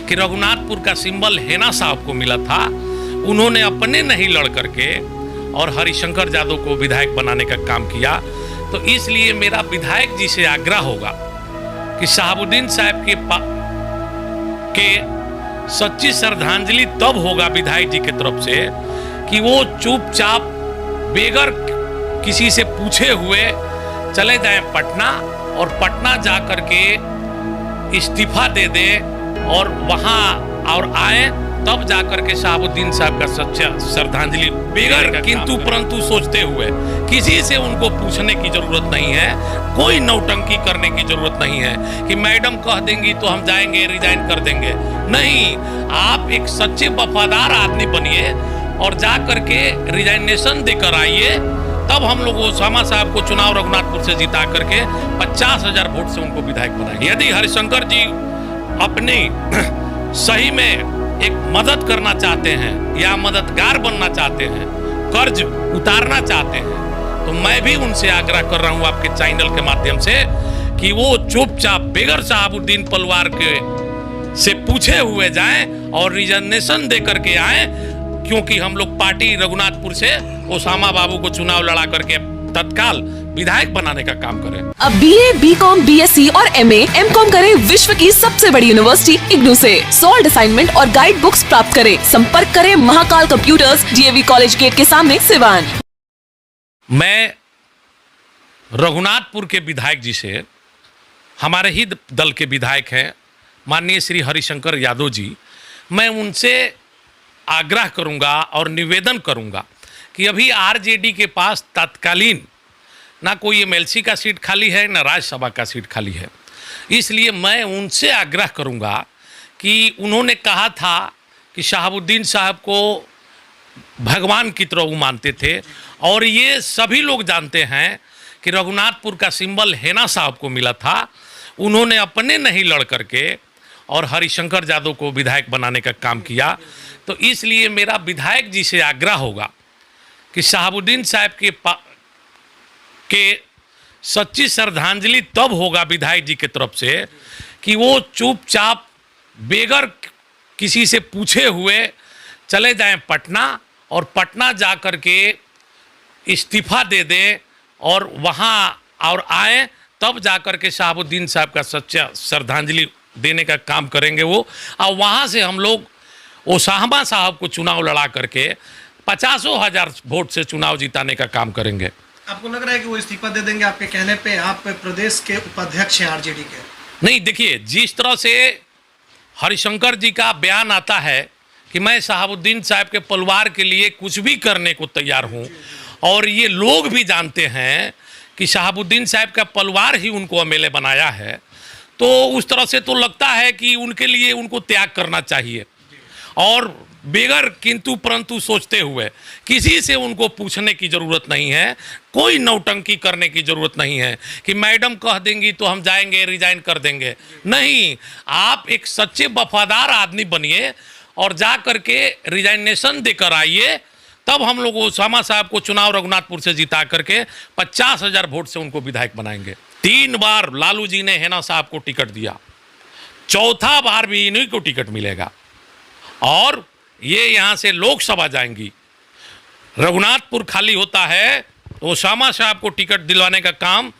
कि रघुनाथपुर का सिंबल हेना साहब को मिला था, उन्होंने अपने नहीं लड़ करके और हरिशंकर यादव को विधायक बनाने का काम किया। तो इसलिए मेरा विधायक जी से आग्रह होगा कि शहाबुद्दीन साहब के सच्ची श्रद्धांजलि तब होगा विधायक जी की तरफ से कि वो चुपचाप बेगर किसी से पूछे हुए चले जाएं पटना और पटना जा करके इस्तीफा दे दे और वहां और आए, तब जाकर के शहाबुद्दीन साहब का सच्चा श्रद्धांजलि बेगर किंतु परंतु सोचते हुए। किसी से उनको पूछने की जरूरत नहीं है, कोई नौटंकी करने की जरूरत नहीं है कि मैडम कह देंगी तो हम जाएंगे रिजाइन कर देंगे। नहीं, आप एक सच्चे वफादार आदमी बनिए और जा करके रिजाइनेशन देकर आइए, तब हम लोग ओसामा साहब को चुनाव रघुनाथपुर से जिता करके 50,000 वोट से उनको विधायक बनाएंगे। यदि हरिशंकर जी अपनी सही में एक मदद करना चाहते हैं या मददगार बनना चाहते हैं, कर्ज उतारना चाहते हैं, तो मैं भी उनसे आग्रह कर रहा हूं आपके चैनल के माध्यम से कि वो चुपचाप बेगर शहाबुद्दीन पलवार के से पूछे हुए जाएं और रिजर्वेशन दे करके आए, क्योंकि हम लोग पार्टी रघुनाथपुर से ओसामा बाबू को चुनाव लड़ा करके तत्काल विधायक बनाने का काम करें। अब BA, BCom, BSc और MA, MCom करें विश्व की सबसे बड़ी यूनिवर्सिटी इग्नू से। सॉल्ड असाइनमेंट और गाइड बुक्स प्राप्त करें। संपर्क करें Mahakal computers, DAV college gate के सामने, सिवान। मैं रघुनाथपुर के विधायक जी से, हमारे ही दल के विधायक हैं माननीय श्री हरिशंकर यादव जी, मैं उनसे आग्रह करूंगा और निवेदन करूंगा कि अभी RJD के पास तत्कालीन ना कोई MLC का सीट खाली है ना राज्यसभा का सीट खाली है। इसलिए मैं उनसे आग्रह करूंगा कि उन्होंने कहा था कि शहाबुद्दीन साहब को भगवान की तरह वो मानते थे, और ये सभी लोग जानते हैं कि रघुनाथपुर का सिंबल हेना साहब को मिला था, उन्होंने अपने नहीं लड़ करके और हरिशंकर यादव को विधायक बनाने का काम किया। तो इसलिए मेरा विधायक जी से आग्रह होगा कि शहाबुद्दीन साहब के सच्ची श्रद्धांजलि तब होगा विधायक जी की तरफ से कि वो चुपचाप बेगर किसी से पूछे हुए चले जाएं पटना और पटना जा कर के इस्तीफा दे दें और वहां और आए, तब जा कर के शहाबुद्दीन साहब का सच्चा श्रद्धांजलि देने का काम करेंगे वो, और वहां से हम लोग ओसामा साहब को चुनाव लड़ा करके 50,000 वोट से चुनाव जिताने का काम करेंगे। आपको लग रहा है कि वो इस्तीफा दे देंगे आपके कहने पे? आप प्रदेश के उपाध्यक्ष हैं RJD के। नहीं, देखिए, जिस तरह से हरिशंकर जी का बयान आता है कि मैं शहाबुद्दीन साहब के परिवार के लिए कुछ भी करने को तैयार हूं, और ये लोग भी जानते हैं कि शहाबुद्दीन साहब का परिवार ही उनको MLA बनाया है, तो उस तरह से तो लगता है कि उनके लिए उनको त्याग करना चाहिए और बेगर किंतु परंतु सोचते हुए। किसी से उनको पूछने की ज़रूरत नहीं है, कोई नौटंकी करने की ज़रूरत नहीं है कि मैडम कह देंगी तो हम जाएंगे रिजाइन कर देंगे। नहीं, आप एक सच्चे वफादार आदमी बनिए और जा करके रिजाइनेशन देकर आइए, तब हम लोग ओसामा साहब को चुनाव रघुनाथपुर से जिता करके 50,000 वोट से उनको विधायक बनाएंगे। 3 बार लालू जी ने हेना साहब को टिकट दिया, 4था बार भी इन्हीं को टिकट मिलेगा, और ये यहाँ से लोकसभा जाएंगी। रघुनाथपुर खाली होता है तो ओसामा साहब को टिकट दिलवाने का काम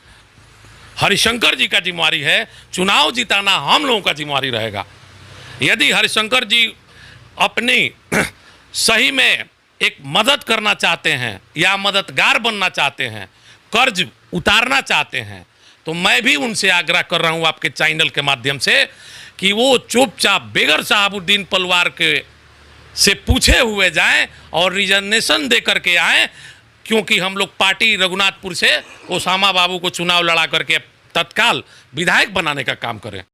हरिशंकर जी का जिम्मेवारी है, चुनाव जिताना हम लोगों का जिम्मेवारी रहेगा। यदि हरिशंकर जी अपनी सही में एक मदद करना चाहते हैं या मददगार बनना चाहते हैं, कर्ज उतारना चाहते हैं, तो मैं भी उनसे आग्रह कर रहा हूं आपके चैनल के माध्यम से कि वो चुपचाप बेगर शहाबुद्दीन पलवार के से पूछे हुए जाएं और रिजर्वेशन दे करके आए, क्योंकि हम लोग पार्टी रघुनाथपुर से ओसामा बाबू को चुनाव लड़ा करके तत्काल विधायक बनाने का काम करें।